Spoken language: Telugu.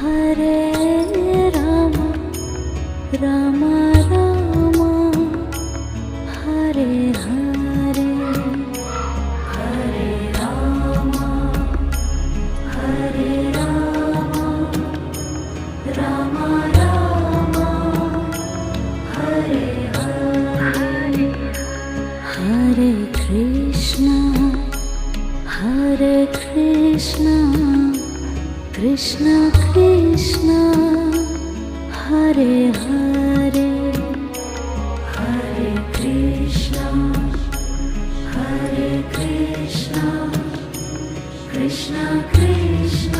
హరే రామ రామ రామ హరే హరే హరే రామ హరే రామ రామ రామ హరే హరే హరే కృష్ణ కృష్ణ కృష్ణ హరే హరే హరే కృష్ణ కృష్ణ కృష్ణ